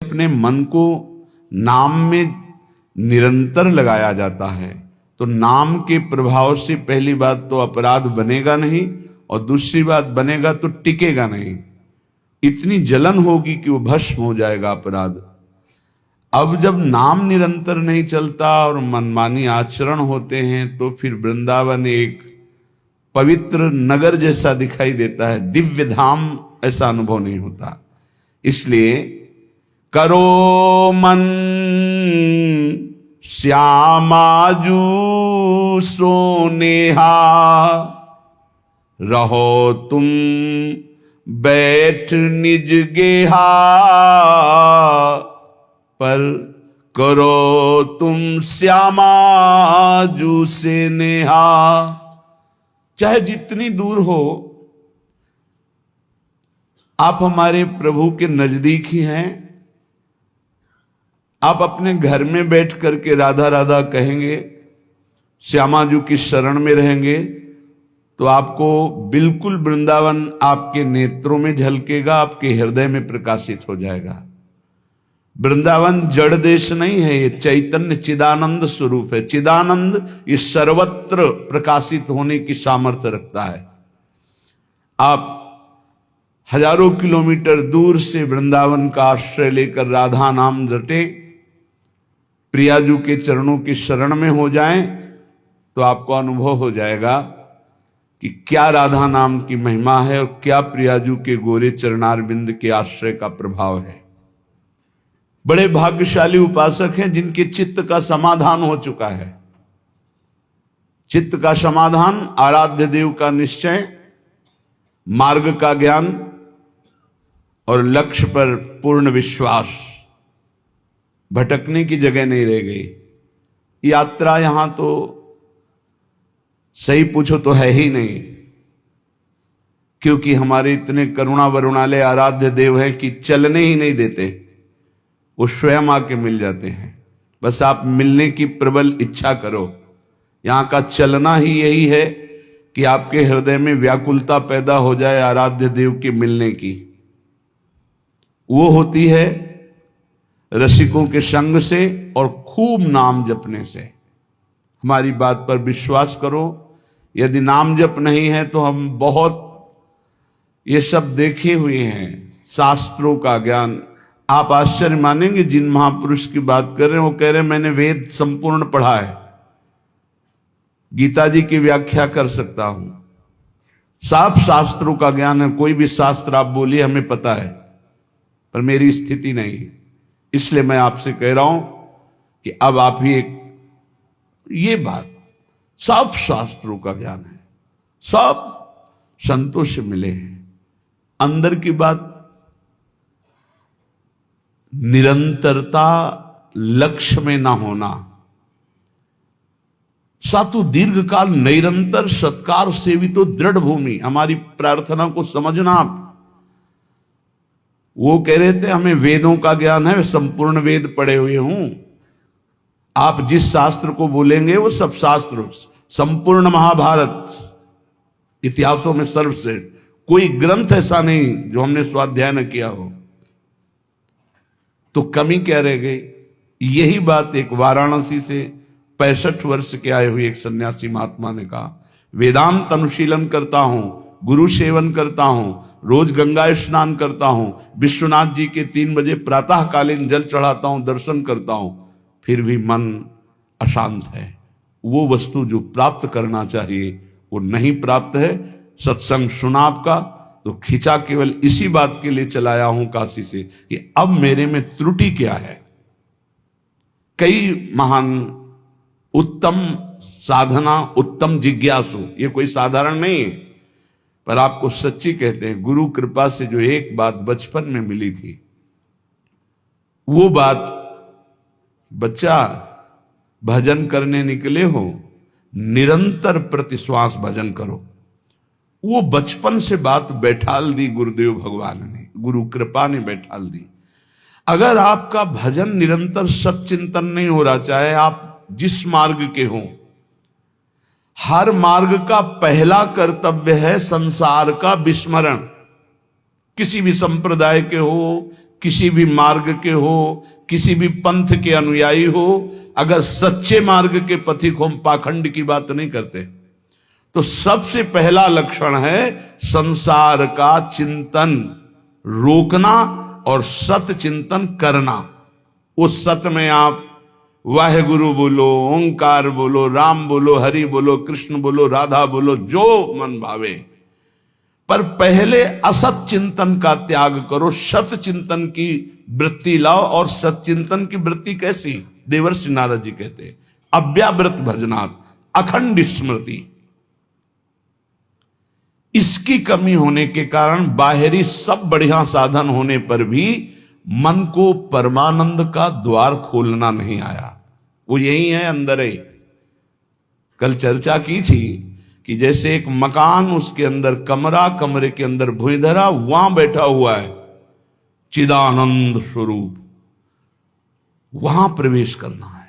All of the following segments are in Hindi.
अपने मन को नाम में निरंतर लगाया जाता है तो नाम के प्रभाव से पहली बात तो अपराध बनेगा नहीं, और दूसरी बात बनेगा तो टिकेगा नहीं। इतनी जलन होगी कि वो भस्म हो जाएगा अपराध। अब जब नाम निरंतर नहीं चलता और मनमानी आचरण होते हैं तो फिर वृंदावन एक पवित्र नगर जैसा दिखाई देता है, दिव्य धाम ऐसा अनुभव नहीं होता। इसलिए करो मन श्यामाजू सोनेहा, रहो तुम बैठ निज गेहा, पर करो तुम श्यामाजू से नेहा। चाहे जितनी दूर हो, आप हमारे प्रभु के नजदीक ही हैं। आप अपने घर में बैठ करके राधा राधा कहेंगे, श्यामाजू की शरण में रहेंगे, तो आपको बिल्कुल वृंदावन आपके नेत्रों में झलकेगा, आपके हृदय में प्रकाशित हो जाएगा। वृंदावन जड़ देश नहीं है, ये चैतन्य चिदानंद स्वरूप है। चिदानंद ये सर्वत्र प्रकाशित होने की सामर्थ्य रखता है। आप हजारों किलोमीटर दूर से वृंदावन का आश्रय लेकर राधा नाम रटे, प्रियाजू के चरणों की शरण में हो जाएं, तो आपको अनुभव हो जाएगा कि क्या राधा नाम की महिमा है और क्या प्रियाजू के गोरे चरणारविंद के आश्रय का प्रभाव है। बड़े भाग्यशाली उपासक हैं जिनके चित्त का समाधान हो चुका है। चित्त का समाधान, आराध्य देव का निश्चय, मार्ग का ज्ञान और लक्ष्य पर पूर्ण विश्वास। भटकने की जगह नहीं रह गई। यात्रा यहां तो सही पूछो तो है ही नहीं, क्योंकि हमारे इतने करुणा वरुणालय आराध्य देव हैं कि चलने ही नहीं देते, वो स्वयं आके मिल जाते हैं। बस आप मिलने की प्रबल इच्छा करो। यहां का चलना ही यही है कि आपके हृदय में व्याकुलता पैदा हो जाए आराध्य देव के मिलने की। वो होती है रसिकों के संग से और खूब नाम जपने से। हमारी बात पर विश्वास करो, यदि नाम जप नहीं है तो हम बहुत ये सब देखे हुए हैं, शास्त्रों का ज्ञान। आप आश्चर्य मानेंगे, जिन महापुरुष की बात कर रहे हैं वो कह रहे हैं मैंने वेद संपूर्ण पढ़ा है, गीता जी की व्याख्या कर सकता हूं, साफ शास्त्रों का ज्ञान है, कोई भी शास्त्र आप बोलिए हमें पता है, पर मेरी स्थिति नहीं है। इसलिए मैं आपसे कह रहा हूं कि अब आप ही एक ये बात, सब शास्त्रों का ज्ञान है, सब संतों से मिले हैं। अंदर की बात निरंतरता, लक्ष्य में ना होना, सातु दीर्घ काल निरंतर सत्कार सेवितो दृढ़ भूमि। हमारी प्रार्थना को समझना आप। वो कह रहे थे हमें वेदों का ज्ञान है, संपूर्ण वेद पढ़े हुए हूं। आप जिस शास्त्र को बोलेंगे वो सब शास्त्र, संपूर्ण महाभारत, इतिहासों में सर्वश्रेष्ठ, कोई ग्रंथ ऐसा नहीं जो हमने स्वाध्याय न किया हो। तो कमी क्या रह गई? यही बात एक वाराणसी से 65 वर्ष के आए हुए एक सन्यासी महात्मा ने कहा, वेदांत अनुशीलन करता हूं, गुरु सेवन करता हूं, रोज गंगा स्नान करता हूं, विश्वनाथ जी के 3 बजे प्रातःकालीन जल चढ़ाता हूं, दर्शन करता हूं, फिर भी मन अशांत है। वो वस्तु जो प्राप्त करना चाहिए वो नहीं प्राप्त है। सत्संग सुना आपका तो खिंचा केवल इसी बात के लिए चलाया हूं काशी से कि अब मेरे में त्रुटि क्या है। कई महान उत्तम साधना, उत्तम जिज्ञासु, ये कोई साधारण नहीं है, पर आपको सच्ची कहते हैं, गुरु कृपा से जो एक बात बचपन में मिली थी, वो बात, बच्चा भजन करने निकले हो, निरंतर प्रतिश्वास भजन करो। वो बचपन से बात बैठाल दी गुरुदेव भगवान ने, गुरु कृपा ने बैठाल दी। अगर आपका भजन निरंतर सच्चिंतन नहीं हो रहा, चाहे आप जिस मार्ग के हों, हर मार्ग का पहला कर्तव्य है संसार का विस्मरण। किसी भी संप्रदाय के हो, किसी भी मार्ग के हो, किसी भी पंथ के अनुयायी हो, अगर सच्चे मार्ग के पथिक हो, हम पाखंड की बात नहीं करते, तो सबसे पहला लक्षण है संसार का चिंतन रोकना और सत चिंतन करना। उस सत में आप वाहेगुरु बोलो, ओंकार बोलो, राम बोलो, हरि बोलो, कृष्ण बोलो, राधा बोलो, जो मन भावे, पर पहले असत चिंतन का त्याग करो, सत चिंतन की वृत्ति लाओ। और सत चिंतन की वृत्ति कैसी? देवर्षि नारद जी कहते अव्यावृत भजनात्, अखंड स्मृति। इसकी कमी होने के कारण बाहरी सब बढ़िया साधन होने पर भी मन को परमानंद का द्वार खोलना नहीं आया। वो यही है अंदर ही। कल चर्चा की थी कि जैसे एक मकान, उसके अंदर कमरा, कमरे के अंदर भुइंधरा, वहां बैठा हुआ है चिदानंद स्वरूप, वहां प्रवेश करना है।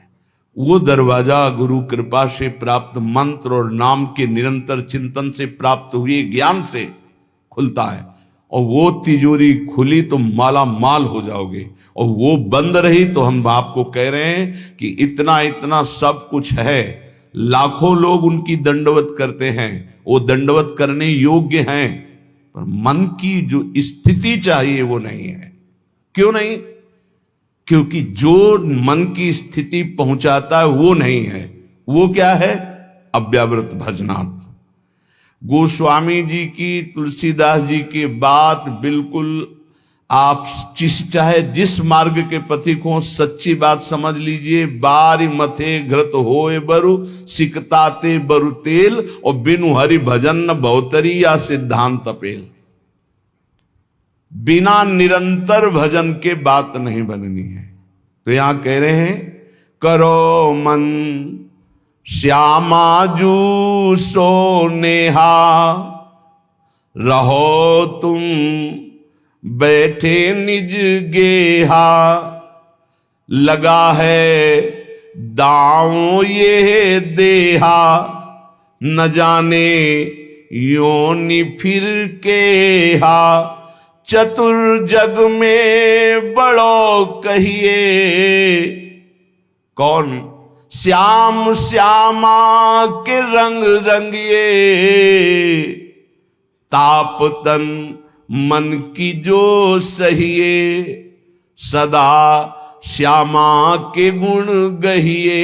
वो दरवाजा गुरु कृपा से प्राप्त मंत्र और नाम के निरंतर चिंतन से प्राप्त हुए ज्ञान से खुलता है। और वो तिजोरी खुली तो माला माल हो जाओगे, और वो बंद रही तो हम आपको कह रहे हैं कि इतना इतना सब कुछ है, लाखों लोग उनकी दंडवत करते हैं, वो दंडवत करने योग्य हैं, पर मन की जो स्थिति चाहिए वो नहीं है। क्यों नहीं? क्योंकि जो मन की स्थिति पहुंचाता है वो नहीं है। वो क्या है? अव्यावृत भजनात्। गोस्वामी जी की, तुलसीदास जी की बात बिल्कुल आप चाहे जिस मार्ग के पथिक हो, सच्ची बात समझ लीजिए। बारी मथे घृत होए बरु, सिकताते बरु तेल, और बिनु हरि भजन न बहुतरी या सिद्धांत अपेल। बिना निरंतर भजन के बात नहीं बननी है। तो यहां कह रहे हैं करो मन श्यामा जू सो नेहा, रहो तुम बैठे निज गेहा, लगा है दांव ये देहा, न जाने योनि फिर केहा, चतुर जग में बड़ो कहिए। कौन? श्याम श्यामा के रंग रंगिए, ताप तन मन की जो सहिए, सदा श्यामा के गुण गहिए।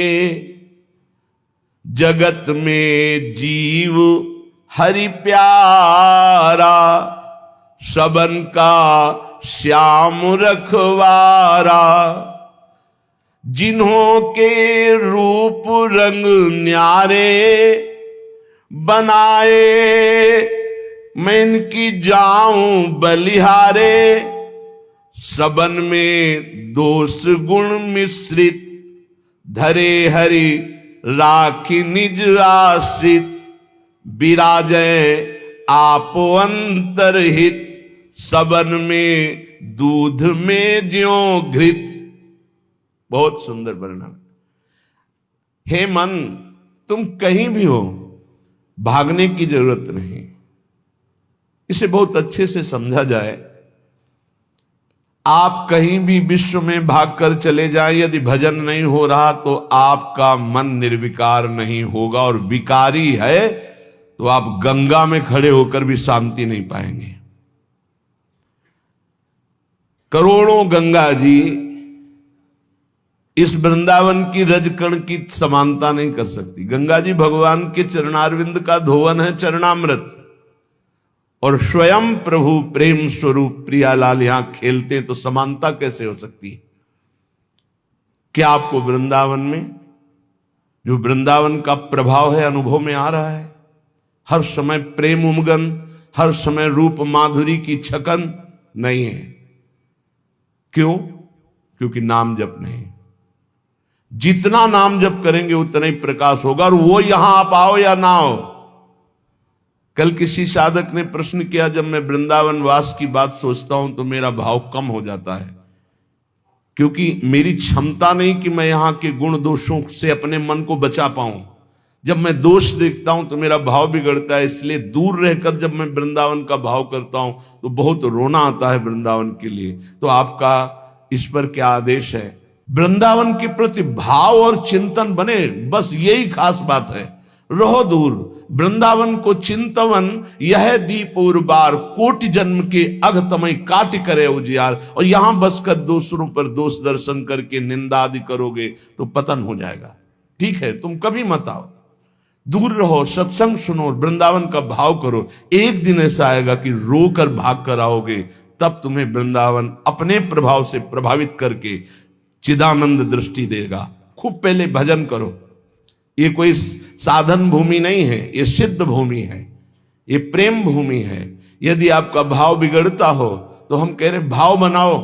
जगत में जीव हरि प्यारा, सबन का श्याम रखवारा। जिन्हों के रूप रंग न्यारे, बनाए मैं इनकी जाऊं बलिहारे। सबन में दोष गुण मिश्रित, धरे हरि राखी निज आश्रित। विराजय आप अंतरहित, सबन में दूध में ज्यों घृत। बहुत सुंदर वर्णन। हे मन, तुम कहीं भी हो, भागने की जरूरत नहीं। इसे बहुत अच्छे से समझा जाए। आप कहीं भी विश्व में भागकर चले जाएं, यदि भजन नहीं हो रहा तो आपका मन निर्विकार नहीं होगा, और विकारी है तो आप गंगा में खड़े होकर भी शांति नहीं पाएंगे। करोड़ों गंगा जी इस वृंदावन की रजकण की समानता नहीं कर सकती। गंगा जी भगवान के चरणारविंद का धोवन है, चरणामृत, और स्वयं प्रभु प्रेम स्वरूप प्रियालाल यहां खेलते हैं, तो समानता कैसे हो सकती है? क्या आपको वृंदावन में जो वृंदावन का प्रभाव है अनुभव में आ रहा है? हर समय प्रेम उमगन, हर समय रूप माधुरी की छकन नहीं है। क्यों? क्योंकि नाम जप नहीं। जितना नाम जप करेंगे उतना ही प्रकाश होगा, और वो यहां आप आओ या ना हो। कल किसी साधक ने प्रश्न किया, जब मैं वृंदावन वास की बात सोचता हूं तो मेरा भाव कम हो जाता है, क्योंकि मेरी क्षमता नहीं कि मैं यहां के गुण दोषों से अपने मन को बचा पाऊं। जब मैं दोष देखता हूं तो मेरा भाव बिगड़ता है, इसलिए दूर रहकर जब मैं वृंदावन का भाव करता हूं तो बहुत रोना आता है वृंदावन के लिए। तो आपका इस पर क्या आदेश है? वृंदावन के प्रति भाव और चिंतन बने, बस यही खास बात है। रहो दूर, वृंदावन को चिंतवन यह दीप और बार, कोटि जन्म के अघतमय काट करे उजियार। और यहां बसकर दूसरों पर दोष दर्शन करके निंदा आदि करोगे तो पतन हो जाएगा। ठीक है, तुम कभी मत आओ, दूर रहो, सत्संग सुनो, वृंदावन का भाव करो। एक दिन ऐसा आएगा कि रोकर भाग कर आओगे, तब तुम्हें वृंदावन अपने प्रभाव से प्रभावित करके चिदानंद दृष्टि देगा। खूब पहले भजन करो। ये कोई साधन भूमि नहीं है, ये सिद्ध भूमि है, ये प्रेम भूमि है। यदि आपका भाव बिगड़ता हो तो हम कह रहे भाव बनाओ।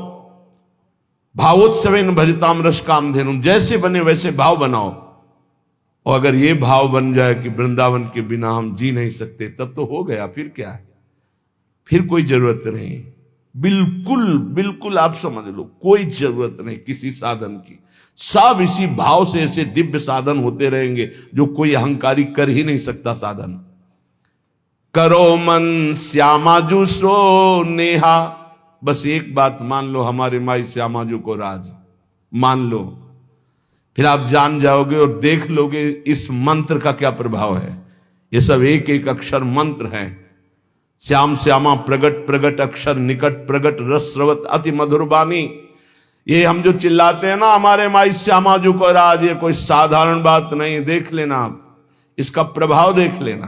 भावोत्सवेन भजताम रस कामधेनु, जैसे बने वैसे भाव बनाओ। और अगर ये भाव बन जाए कि वृंदावन के बिना हम जी नहीं सकते, तब तो हो गया। फिर क्या है, फिर कोई जरूरत नहीं। बिल्कुल बिल्कुल आप समझ लो, कोई जरूरत नहीं किसी साधन की। सब इसी भाव से ऐसे दिव्य साधन होते रहेंगे जो कोई अहंकारी कर ही नहीं सकता साधन। करो मन श्यामाजू सो नेहा, बस एक बात मान लो, हमारे माई श्यामाजू को राज मान लो, फिर आप जान जाओगे और देख लोगे इस मंत्र का क्या प्रभाव है। ये सब एक एक अक्षर मंत्र है। श्याम श्यामा प्रगट प्रगट अक्षर निकट प्रगट रस स्रवत अति मधुर बानी। ये हम जो चिल्लाते हैं ना हमारे माई श्यामाजू को राज, ये कोई साधारण बात नहीं। देख लेना आप, इसका प्रभाव देख लेना।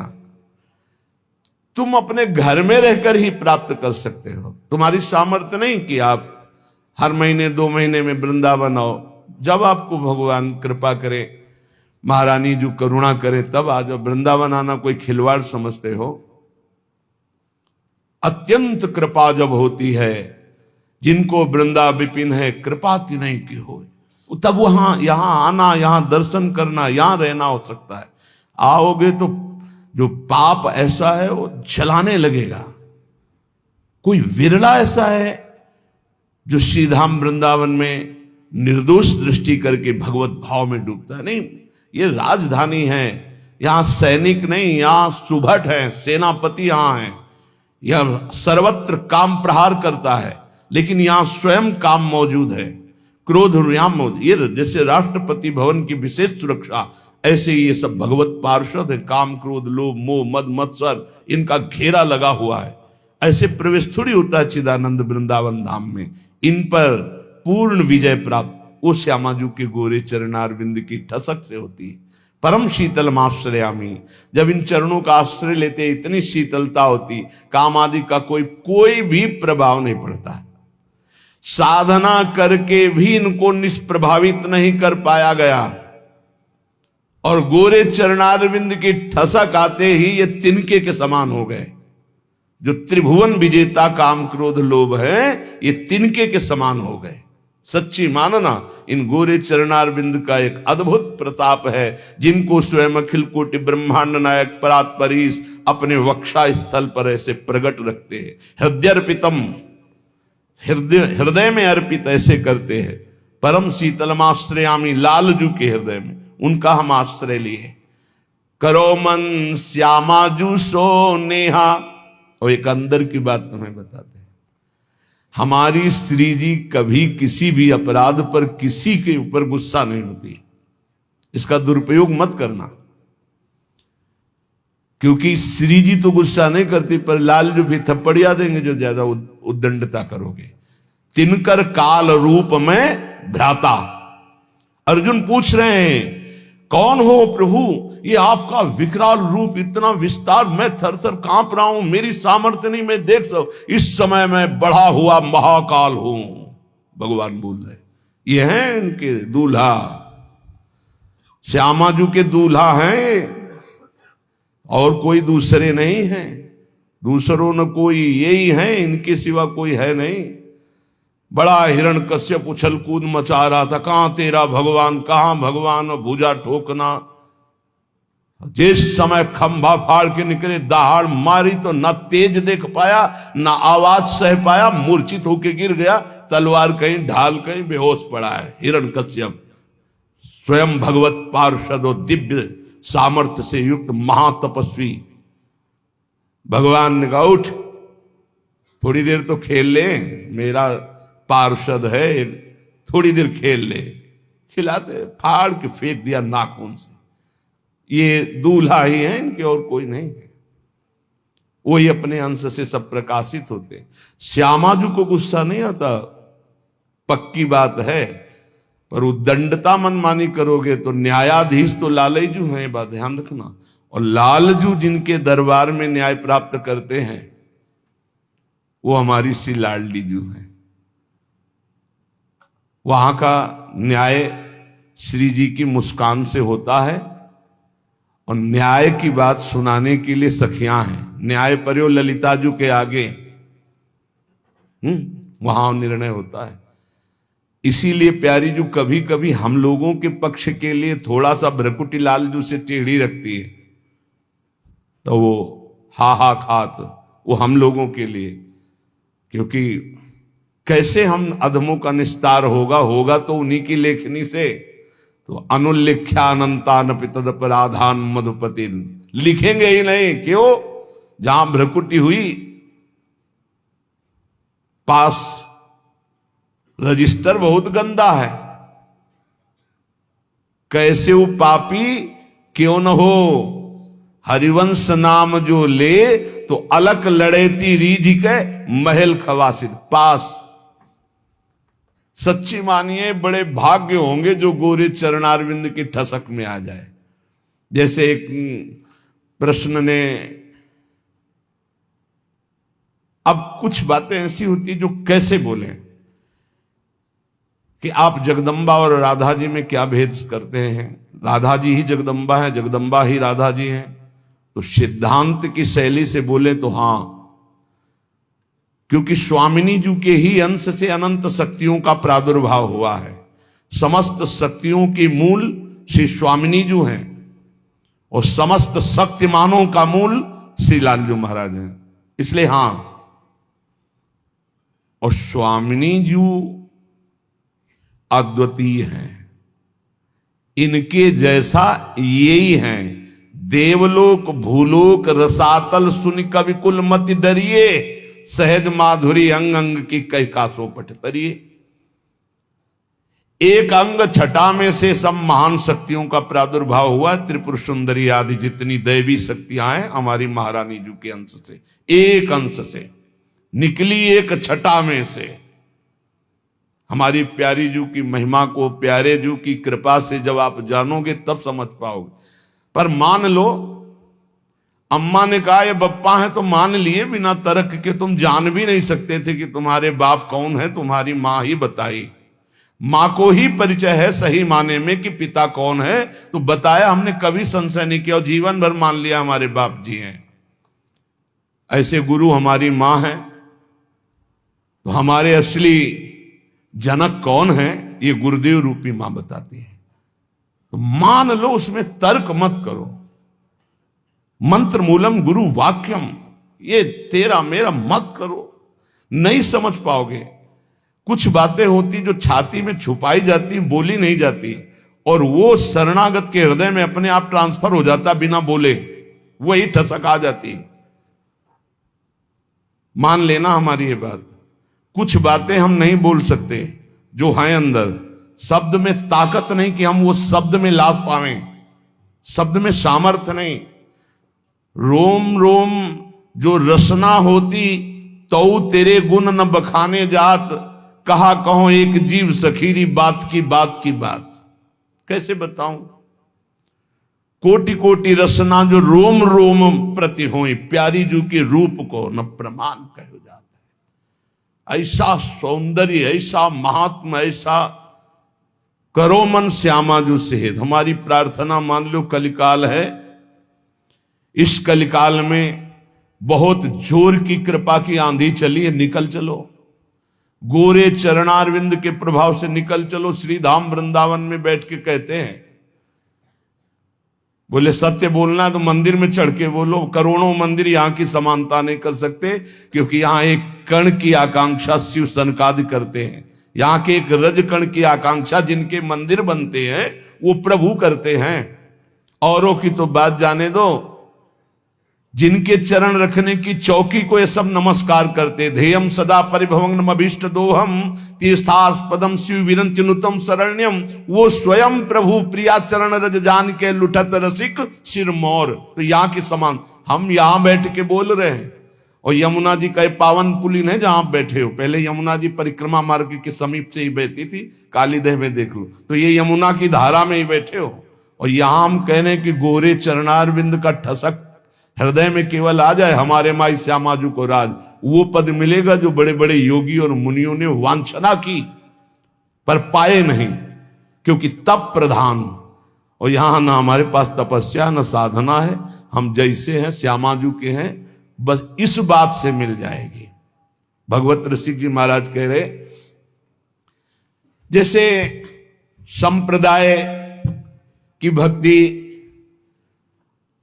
तुम अपने घर में रहकर ही प्राप्त कर सकते हो। तुम्हारी सामर्थ्य नहीं कि आप हर महीने 2 महीने में वृंदावन आओ। जब आपको भगवान कृपा करे, महारानी जो करुणा करे, तब आ जाओ। वृंदावन आना कोई खिलवाड़ समझते हो? अत्यंत कृपा जब होती है, जिनको वृंदा विपिन है कृपा तिन्हीं की हो, तब वहां यहां आना, यहां दर्शन करना, यहां रहना हो सकता है। आओगे तो जो पाप ऐसा है वो जलाने लगेगा। कोई विरला ऐसा है जो श्रीधाम वृंदावन में निर्दोष दृष्टि करके भगवत भाव में डूबता है। नहीं, ये राजधानी है, यहां सैनिक नहीं, यहां सुभट है, सेनापति यहां है। यह सर्वत्र काम प्रहार करता है, लेकिन यहां स्वयं काम मौजूद है। क्रोध यहां मौजूद, ये जैसे राष्ट्रपति भवन की विशेष सुरक्षा, ऐसे ही ये सब भगवत पार्षद है। काम क्रोध लोभ मोह मद मत्सर, इनका घेरा लगा हुआ है। ऐसे प्रवेश थोड़ी होता है चिदानंद वृंदावन धाम में। इन पर पूर्ण विजय प्राप्त वो श्यामाजू के गोरे चरणारविंद की ठसक से होती है। परम शीतल आश्रयामी, जब इन चरणों का आश्रय लेते इतनी शीतलता होती, काम आदि का कोई भी प्रभाव नहीं पड़ता है। साधना करके भी इनको निष्प्रभावित नहीं कर पाया गया, और गोरे चरणारविंद की ठसक आते ही ये तिनके के समान हो गए। जो त्रिभुवन विजेता काम क्रोध लोभ है, ये तिनके के समान हो गए। सच्ची मानना, इन गोरे चरणारविंद का एक अद्भुत प्रताप है, जिनको स्वयं अखिल कोटि ब्रह्मांड नायक परात्परीश अपने वक्षा स्थल पर ऐसे प्रकट रखते हैं। हृदयर्पितम, हृदय में अर्पित ऐसे करते हैं। परम शीतलमाश्रयामी, लालजू के हृदय में उनका हम आश्रय लिए। करो मन श्यामाजू सो नेहा। और एक अंदर की बात तुम्हें बताते हैं, हमारी श्री जी कभी किसी भी अपराध पर किसी के ऊपर गुस्सा नहीं होती। इसका दुरुपयोग मत करना, क्योंकि श्री जी तो गुस्सा नहीं करती, पर लाल जो भी थप्पड़िया देंगे जो ज्यादा उद्दंडता करोगे। तिनकर काल रूप में भ्राता। अर्जुन पूछ रहे हैं, कौन हो प्रभु? ये आपका विकराल रूप, इतना विस्तार, मैं थर थर कांप रहा हूं, मेरी सामर्थ्य नहीं, मैं देख सकूं। इस समय मैं बढ़ा हुआ महाकाल हूं, भगवान बोल रहे। ये हैं इनके दूल्हा, श्यामाजू के दूल्हा हैं, और कोई दूसरे नहीं हैं। दूसरों न कोई, यही हैं, इनके सिवा कोई है नहीं। बड़ा हिरण्यकश्यप उछल कूद मचा रहा था, कहां तेरा भगवान, कहां भगवान, भुजा ठोकना। जिस समय खंभा फाड़ के निकले, दहाड़ मारी तो न तेज देख पाया, न आवाज सह पाया, मूर्छित होके गिर गया। तलवार कहीं ढाल, कहीं बेहोश पड़ा है हिरण्यकश्यप। स्वयं भगवत पार्षद और दिव्य सामर्थ्य से युक्त महातपस्वी। भगवान ने कहा उठ, थोड़ी देर तो खेल ले, मेरा पार्षद है, थोड़ी देर खेल ले। खिलाते, फाड़ के फेंक दिया नाखून से। ये दूल्हा ही है इनके, और कोई नहीं है। वही अपने अंश से सब प्रकाशित होते। श्यामाजू को गुस्सा नहीं आता, पक्की बात है, पर उद्दंडता मनमानी करोगे तो न्यायाधीश तो लालजू हैं, ये बात ध्यान रखना। और लालजू जिनके दरबार में न्याय प्राप्त करते हैं वो हमारी सी लाडली जू है। वहां का न्याय श्री जी की मुस्कान से होता है, और न्याय की बात सुनाने के लिए सखियां हैं। न्याय पर्यो ललिताजू के आगे वहां निर्णय होता है। इसीलिए प्यारी जू कभी कभी हम लोगों के पक्ष के लिए थोड़ा सा भ्रकुटी लाल जू से टेढ़ी रखती है, तो वो हा खात वो हम लोगों के लिए, क्योंकि कैसे हम अधमों का निस्तार होगा तो उन्हीं की लेखनी से। तो अनुल्लिख्यानंतान पितदपराधान मधुपति, लिखेंगे ही नहीं, क्यों? जहां भ्रकुटी हुई पास रजिस्टर बहुत गंदा है। कैसे वो पापी क्यों न हो, हरिवंश नाम जो ले तो अलक लड़ेती रीझ के महल खवासिद पास। सच्ची मानिए बड़े भाग्य होंगे जो गोरे चरणारविंद की ठसक में आ जाए। जैसे एक प्रश्न ने, अब कुछ बातें ऐसी होती जो कैसे बोले कि आप जगदम्बा और राधा जी में क्या भेद करते हैं? राधा जी ही जगदम्बा है, जगदम्बा ही राधा जी हैं। तो सिद्धांत की शैली से बोले तो हां, क्योंकि स्वामिनी जी के ही अंश से अनंत शक्तियों का प्रादुर्भाव हुआ है। समस्त शक्तियों के मूल श्री स्वामिनी जी हैं, और समस्त शक्तिमानों का मूल श्री लालजू महाराज हैं। इसलिए हां, और स्वामिनी जी अद्वितीय हैं, इनके जैसा यही हैं। देवलोक भूलोक रसातल सुन कवि कुल मति डरिए, सहज माधुरी अंग अंग की कई कासो पट तरिए। एक अंग छटा में से सब महान शक्तियों का प्रादुर्भाव हुआ। त्रिपुर सुंदरी आदि जितनी दैवी शक्तियां हैं हमारी महारानी जी के अंश से, एक अंश से निकली, एक छटा में से। हमारी प्यारी जू की महिमा को, प्यारे जू की कृपा से जब आप जानोगे तब समझ पाओगे। पर मान लो अम्मा ने कहा ये बप्पा है तो मान लिए, बिना तर्क के। तुम जान भी नहीं सकते थे कि तुम्हारे बाप कौन है, तुम्हारी मां ही बताई। मां को ही परिचय है सही माने में कि पिता कौन है, तो बताया। हमने कभी संशय नहीं किया और जीवन भर मान लिया हमारे बाप जी हैं। ऐसे गुरु हमारी मां है। तो हमारे असली जनक कौन है, ये गुरुदेव रूपी मां बताती है। तो मान लो, उसमें तर्क मत करो। मंत्र मूलम गुरु वाक्यम, ये तेरा मेरा मत करो, नहीं समझ पाओगे। कुछ बातें होती जो छाती में छुपाई जाती, बोली नहीं जाती, और वो शरणागत के हृदय में अपने आप ट्रांसफर हो जाता बिना बोले, वही ठसक आ जाती। मान लेना हमारी ये बात। कुछ बातें हम नहीं बोल सकते जो हैं अंदर, शब्द में ताकत नहीं कि हम वो शब्द में लाभ पावें, शब्द में सामर्थ्य नहीं। रोम रोम जो रसना होती तो तेरे गुण न बखाने जात, कहा कहो एक जीव सखीरी बात की बात की बात। कैसे बताऊं? कोटि कोटि रसना जो रोम रोम प्रति होई, प्यारी जू के रूप को न प्रमाण कहो जाता है। ऐसा सौंदर्य, ऐसा महात्मा, ऐसा करो मन श्यामा जू सेहत। हमारी प्रार्थना मान लो कलिकाल है, इस कलिकाल में बहुत जोर की कृपा की आंधी चली है, निकल चलो। गोरे चरणारविंद के प्रभाव से निकल चलो। श्री धाम वृंदावन में बैठ के कहते हैं, बोले सत्य बोलना है तो मंदिर में चढ़ के बोलो। करोड़ों मंदिर यहां की समानता नहीं कर सकते, क्योंकि यहां एक कण की आकांक्षा शिव सनकादि करते हैं। यहां के एक रज कण की आकांक्षा जिनके मंदिर बनते हैं वो प्रभु करते हैं। औरों की तो बात जाने दो, जिनके चरण रखने की चौकी को ये सब नमस्कार करते। ध्येयम सदा परिभवग्नम अभीष्ट दोहम तीर्थास्पदम शिव विरंति नुतम शरण्यम, वो स्वयं प्रभु प्रिया चरण रज जान के लुठत रसिक सिर मोर। तो यहाँ के समान हम यहाँ बैठ के बोल रहे हैं, और यमुना जी का पावन पुलिन है जहां आप बैठे हो। पहले यमुना जी परिक्रमा मार्ग के समीप से ही बहती थी, कालीदेह में देख लो, तो ये यमुना की धारा में ही बैठे हो। और यहां हम कह रहे हैं कि गोरे चरणारविंद का ठसक हृदय में केवल आ जाए, हमारे माई श्यामाजू को राज, वो पद मिलेगा जो बड़े बड़े योगी और मुनियों ने वांछना की पर पाए नहीं, क्योंकि तप प्रधान। और यहां ना हमारे पास तपस्या न साधना है, हम जैसे हैं श्यामाजू के हैं, बस इस बात से मिल जाएगी। भगवत ऋषि जी महाराज कह रहे, जैसे संप्रदाय की भक्ति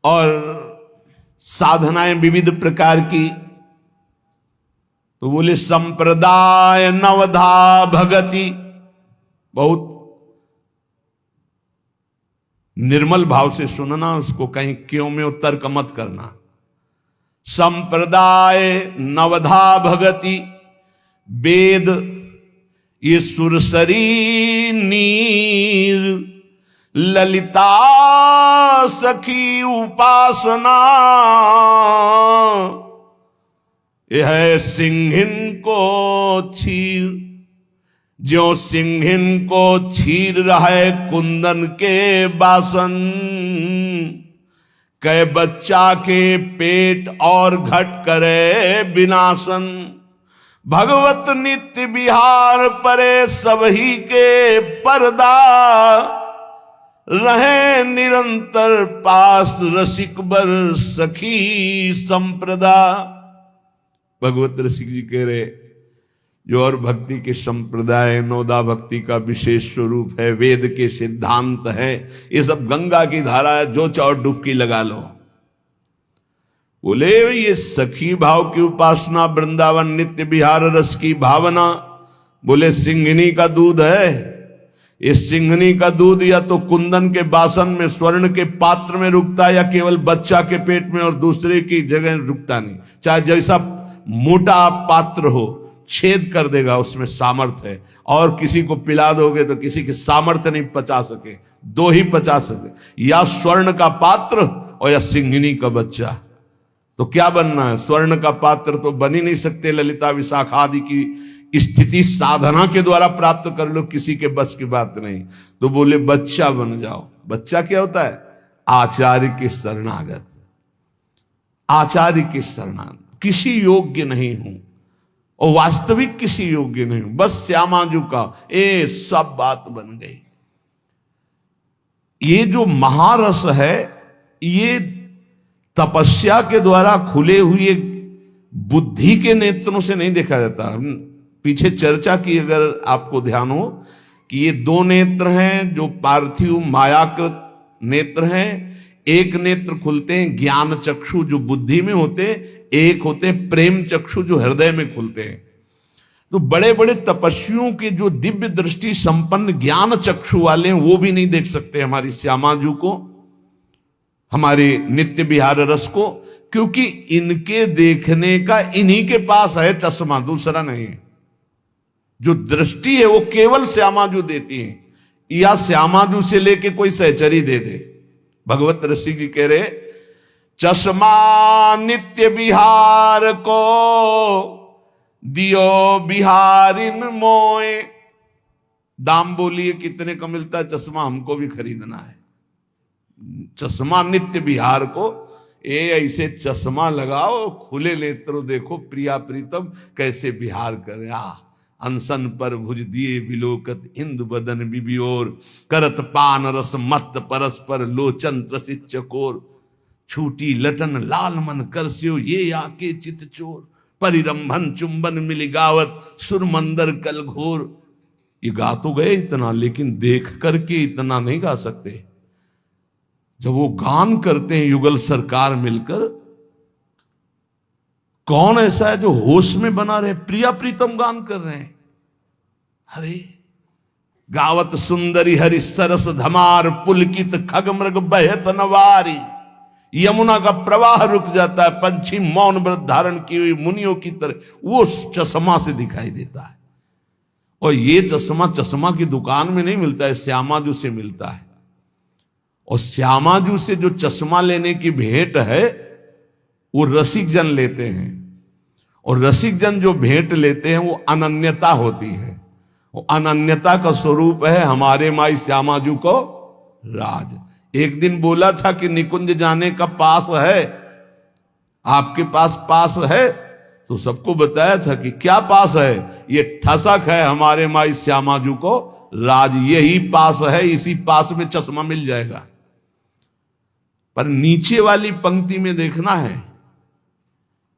और साधनाएं विविध प्रकार की, तो बोले संप्रदाय नवधा भगति, बहुत निर्मल भाव से सुनना, उसको कहीं क्यों में तर्क मत करना। संप्रदाय नवधा भगति वेद ये सुरसरी नीर, ललिता सखी उपासना, यह सिंहिन को छीर, जो सिंहिन को छीर रहे कुंदन के बासन, कै बच्चा के पेट और घट करे विनाशन, भगवत नित्य विहार परे सबही के पर्दा, रहे निरंतर पास रसिक बर सखी संप्रदा। भगवत रसिक जी कह रहे, जो और भक्ति के संप्रदाय नौदा भक्ति का विशेष स्वरूप है, वेद के सिद्धांत है, ये सब गंगा की धारा है, जो चाहो डुबकी लगा लो। बोले ये सखी भाव की उपासना, वृंदावन नित्य विहार रस की भावना, बोले सिंघनी का दूध है। इस सिंघनी का दूध या तो कुंदन के बासन में स्वर्ण के पात्र में रुकता है, या केवल बच्चा के पेट में और दूसरे की जगह रुकता नहीं। चाहे जैसा मोटा पात्र हो, छेद कर देगा, उसमें सामर्थ्य है। और किसी को पिला दोगे तो किसी के सामर्थ्य नहीं पचा सके, दो ही पचा सके, या स्वर्ण का पात्र और या सिंघनी का बच्चा। तो क्या बनना है? स्वर्ण का पात्र तो बन ही नहीं सकते, ललिता विशाखा आदि की स्थिति साधना के द्वारा प्राप्त कर लो, किसी के बस की बात नहीं। तो बोले बच्चा बन जाओ। बच्चा क्या होता है? आचार्य के शरणागत, आचार्य के शरणागत, किसी योग्य नहीं हूं और वास्तविक किसी योग्य नहीं हूं, बस श्यामाजू का, ए सब बात बन गई। ये जो महारस है, ये तपस्या के द्वारा खुले हुए बुद्धि के नेत्रों से नहीं देखा जाता। पीछे चर्चा की, अगर आपको ध्यान हो, कि ये दो नेत्र हैं जो पार्थिव मायाकृत नेत्र हैं। एक नेत्र खुलते हैं ज्ञान चक्षु जो बुद्धि में होते, एक होते प्रेम चक्षु जो हृदय में खुलते हैं। तो बड़े बड़े तपस्वियों के जो दिव्य दृष्टि संपन्न ज्ञान चक्षु वाले हैं, वो भी नहीं देख सकते हमारी श्यामाजू को, हमारे नित्य विहार रस को, क्योंकि इनके देखने का इन्हीं के पास है चश्मा, दूसरा नहीं है। जो दृष्टि है वो केवल श्यामाजू देती है, या श्यामाजू से लेके कोई सहचरी दे दे। भगवत ऋषि जी कह रहे, चश्मा नित्य विहार को दियो बिहारिन मोए। दाम बोलिए कितने का मिलता है चश्मा, हमको भी खरीदना है। चश्मा नित्य विहार को, ए ऐसे चश्मा लगाओ, खुले नेत्र देखो प्रिया प्रीतम कैसे विहार करे। अनसन पर भुज दिए विलोकत इंदु बदन बिबियोर, करत पान रस मत परस्पर लोचन त्रसित चकोर, छूटी लटन लाल मन कर स्यो ये आके चित चोर, परिरंभन चुंबन मिली गावत सुरमंदर कल घोर। ये गा तो गए इतना, लेकिन देख करके इतना नहीं गा सकते। जब वो गान करते हैं युगल सरकार मिलकर, कौन ऐसा है जो होश में बना रहे? प्रिया प्रीतम गान कर रहे हैं। अरे गावत सुंदरी हरि सरस धमार, पुलकित खग मृग बहत नवारी। यमुना का प्रवाह रुक जाता है, पंछी मौन व्रत धारण की हुई मुनियों की तरह वो चश्मा से दिखाई देता है। और ये चश्मा की दुकान में नहीं मिलता है, श्यामाजू से मिलता है। और श्यामाजू से जो चश्मा लेने की भेंट है वो रसिक जन लेते हैं, और रसिक जन जो भेंट लेते हैं वो अनन्यता होती है। वो अनन्यता का स्वरूप है हमारे माई श्यामाजू को राज। एक दिन बोला था कि निकुंज जाने का पास है, आपके पास है, तो सबको बताया था कि क्या पास है, ये ठसक है हमारे माई श्यामाजू को राज, यही पास है, इसी पास में चश्मा मिल जाएगा। पर नीचे वाली पंक्ति में देखना है,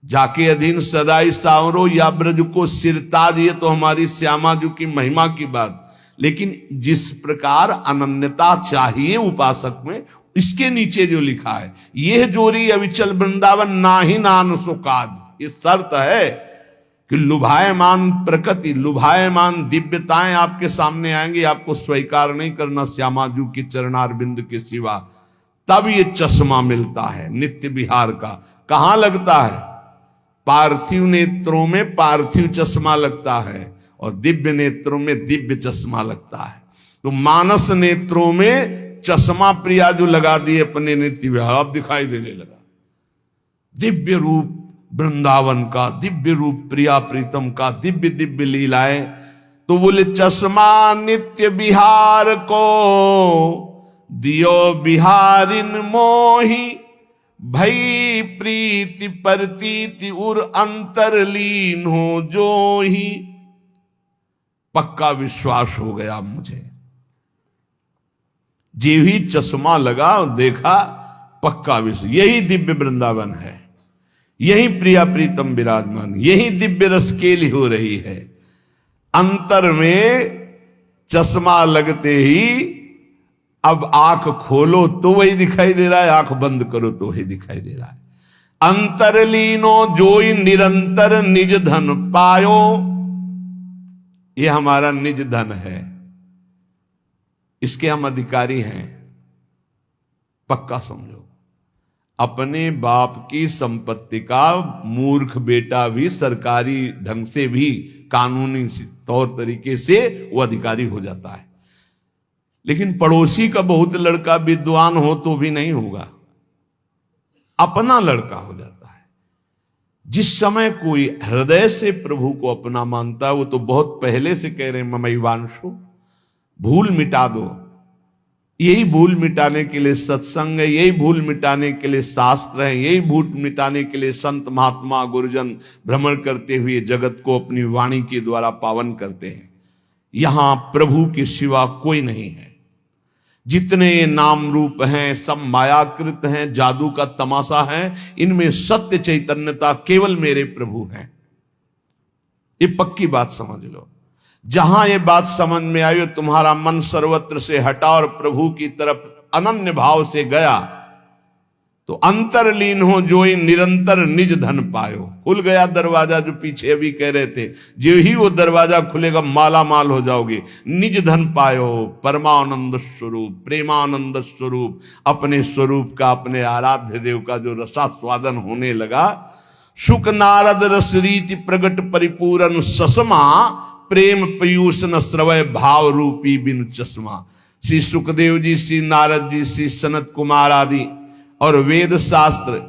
जाके अधीन सदाई सावरो या ब्रज को सिरताज, ये तो हमारी श्यामाजू की महिमा की बात। लेकिन जिस प्रकार अनन्यता चाहिए उपासक में, इसके नीचे जो लिखा है, यह जोरी अविचल वृंदावन नाही नान सुकाद, ये शर्त है कि लुभायमान प्रकृति, लुभायमान दिव्यताएं आपके सामने आएंगी, आपको स्वीकार नहीं करना श्यामाजू की चरणार बिंद के सिवा, तब ये चश्मा मिलता है नित्य विहार का। कहां लगता है? पार्थिव नेत्रों में पार्थिव चश्मा लगता है, और दिव्य नेत्रों में दिव्य चश्मा लगता है। तो मानस नेत्रों में चश्मा प्रिया जो लगा दिए अपने नित्य विहार, अब दिखाई देने लगा दिव्य रूप वृंदावन का, दिव्य रूप प्रिया प्रीतम का, दिव्य दिव्य लीलाएं। तो बोले चश्मा नित्य विहार को दियो बिहारिन मोही, भई प्रीति परतीति उर अंतरलीन हो जो ही। पक्का विश्वास हो गया मुझे, जे ही चश्मा लगा और देखा, पक्का विश्वास, यही दिव्य वृंदावन है, यही प्रिया प्रीतम विराजमान, यही दिव्य रसकेली हो रही है। अंतर में चश्मा लगते ही अब आंख खोलो तो वही दिखाई दे रहा है, आंख बंद करो तो वही दिखाई दे रहा है। अंतरलीनो जोई निरंतर निज धन पायो, ये हमारा निज धन है, इसके हम अधिकारी हैं। पक्का समझो, अपने बाप की संपत्ति का मूर्ख बेटा भी सरकारी ढंग से भी, कानूनी तौर तरीके से वो अधिकारी हो जाता है। लेकिन पड़ोसी का बहुत लड़का विद्वान हो तो भी नहीं होगा, अपना लड़का हो जाता है। जिस समय कोई हृदय से प्रभु को अपना मानता है, वो तो बहुत पहले से कह रहे हैं ममैवांशु, भूल मिटा दो। यही भूल मिटाने के लिए सत्संग है, यही भूल मिटाने के लिए शास्त्र है, यही भूल मिटाने के लिए संत महात्मा गुरुजन भ्रमण करते हुए जगत को अपनी वाणी के द्वारा पावन करते हैं। यहां प्रभु के सिवा कोई नहीं है। जितने नाम रूप हैं सब मायाकृत हैं, जादू का तमाशा है, इनमें सत्य चैतन्यता केवल मेरे प्रभु हैं। ये पक्की बात समझ लो। जहां ये बात समझ में आई, तुम्हारा मन सर्वत्र से हटा और प्रभु की तरफ अनन्य भाव से गया, तो अंतरलीन हो जोई निरंतर निज धन पायो। खुल गया दरवाजा, जो पीछे अभी कह रहे थे, जो ही वो दरवाजा खुलेगा माला माल हो जाओगे। निज धन पायो, परमानंद स्वरूप, प्रेमानंद स्वरूप, अपने स्वरूप का, अपने आराध्य देव का जो रसास्वादन होने लगा। सुख नारद रस रीति प्रगट परिपूर्ण ससमा, प्रेम पयूष न श्रवय भाव रूपी बिनु चश्मा। श्री सुखदेव जी, श्री नारद जी, श्री सनत कुमार आदि और वेद शास्त्र,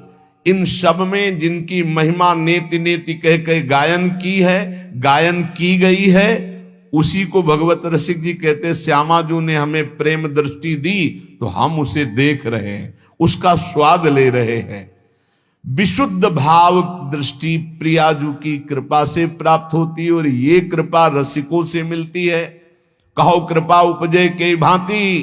इन सब में जिनकी महिमा नेति नेति कह कह गायन की है, गायन की गई है, उसी को भगवत रसिक जी कहते, श्यामाजू ने हमें प्रेम दृष्टि दी तो हम उसे देख रहे हैं, उसका स्वाद ले रहे हैं। विशुद्ध भाव दृष्टि प्रियाजू की कृपा से प्राप्त होती है, और ये कृपा रसिकों से मिलती है। कहो कृपा उपजे के भांति,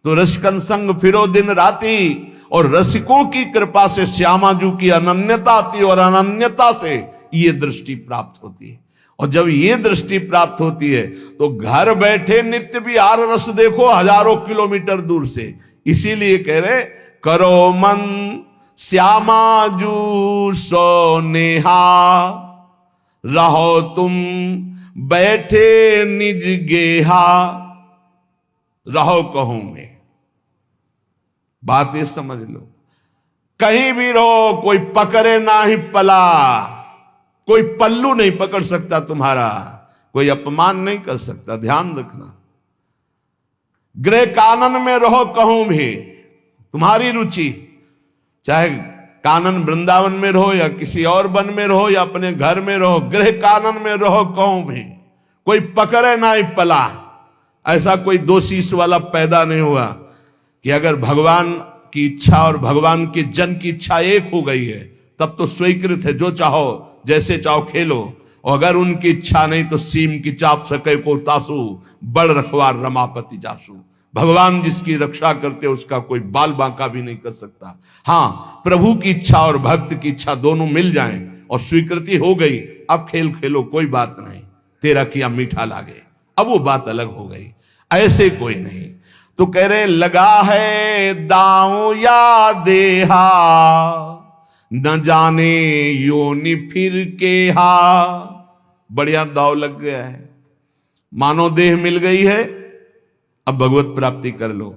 तो रसिकन संग फिरो दिन राती। और रसिकों की कृपा से श्यामाजू की अनन्यता आती है, और अनन्यता से ये दृष्टि प्राप्त होती है। और जब ये दृष्टि प्राप्त होती है तो घर बैठे नित्य विहार रस देखो हजारों किलोमीटर दूर से। इसीलिए कह रहे, करो मन श्यामाजू सो नेहा, रहो तुम बैठे निज गेहा। रहो कहूं में। बात ये समझ लो, कहीं भी रहो कोई पकड़े ना ही पला, कोई पल्लू नहीं पकड़ सकता तुम्हारा, कोई अपमान नहीं कर सकता। ध्यान रखना, गृह कानन में रहो कहूं भी, तुम्हारी रुचि, चाहे कानन वृंदावन में रहो या किसी और वन में रहो या अपने घर में रहो, गृह कानन में रहो कहूं भी, कोई पकड़े ना ही पला। ऐसा कोई दो शीश वाला पैदा नहीं हुआ कि अगर भगवान की इच्छा और भगवान के जन की इच्छा एक हो गई है तब तो स्वीकृत है, जो चाहो जैसे चाहो खेलो। और अगर उनकी इच्छा नहीं तो सीम की चाप सके को तासु, बड़ रखवार रमापति जासु। भगवान जिसकी रक्षा करते उसका कोई बाल बांका भी नहीं कर सकता। हां, प्रभु की इच्छा और भक्त की इच्छा दोनों मिल जाएं और स्वीकृति हो गई, अब खेल खेलो, कोई बात नहीं, तेरा किया मीठा लागे, अब वो बात अलग हो गई। ऐसे कोई नहीं। तो कह रहे लगा है दांव या देहा, न जाने योनि फिर के हा। बढ़िया दाव लग गया है, मानो देह मिल गई है, अब भगवत प्राप्ति कर लो।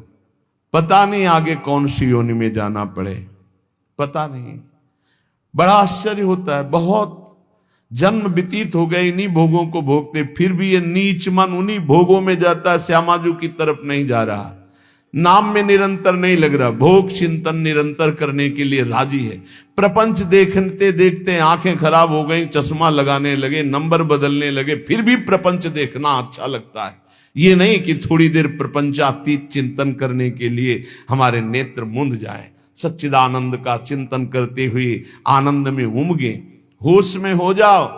पता नहीं आगे कौन सी योनि में जाना पड़े, पता नहीं। बड़ा आश्चर्य होता है, बहुत जन्म व्यतीत हो गए इन्हीं भोगों को भोगते, फिर भी ये नीच मन उन्हीं भोगों में जाता है, श्यामाजू की तरफ नहीं जा रहा, नाम में निरंतर नहीं लग रहा, भोग चिंतन निरंतर करने के लिए राजी है। प्रपंच देखते देखते आंखें खराब हो गई, चश्मा लगाने लगे, नंबर बदलने लगे, फिर भी प्रपंच देखना अच्छा लगता है। ये नहीं कि थोड़ी देर प्रपंचातीत चिंतन करने के लिए हमारे नेत्र मूंद जाए, सच्चिदानंद का चिंतन करते हुए आनंद में उमगे, होश में हो जाओ।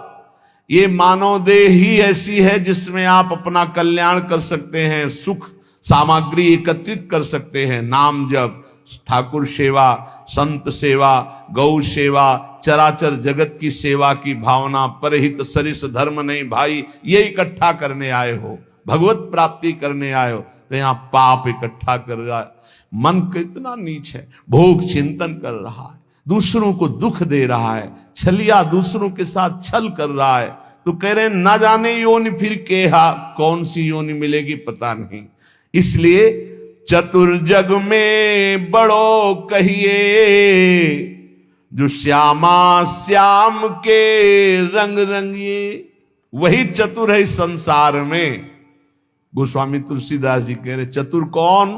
ये मानव देह ही ऐसी है जिसमें आप अपना कल्याण कर सकते हैं, सुख सामग्री एकत्रित कर सकते हैं। नाम जप, ठाकुर सेवा, संत सेवा, गौ सेवा, चराचर जगत की सेवा की भावना, परहित सरिस धर्म नहीं भाई, ये इकट्ठा करने आए हो, भगवत प्राप्ति करने आए हो, तो यहां पाप इकट्ठा कर रहा है। मन कितना नीच है, भोग चिंतन कर रहा है, दूसरों को दुख दे रहा है, छलिया दूसरों के साथ छल कर रहा है। तो कह रहे ना जाने योनि फिर केहा, कौन सी योनि मिलेगी पता नहीं। इसलिए चतुर्जग में बड़ो कहिए, जो श्यामा श्याम के रंग रंगिए। वही चतुर है इस संसार में। गोस्वामी तुलसीदास जी कह रहे चतुर कौन,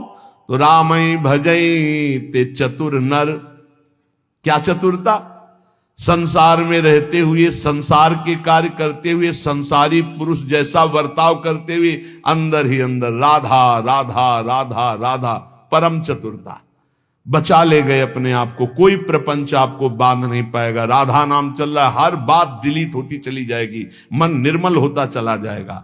तो रामई भजई ते चतुर नर। क्या चतुरता, संसार में रहते हुए, संसार के कार्य करते हुए, संसारी पुरुष जैसा बर्ताव करते हुए अंदर ही अंदर राधा राधा राधा राधा, परम चतुरता। बचा ले गए अपने आप को, कोई प्रपंच आपको बांध नहीं पाएगा। राधा नाम चल रहा है, हर बात डिलीट होती चली जाएगी, मन निर्मल होता चला जाएगा।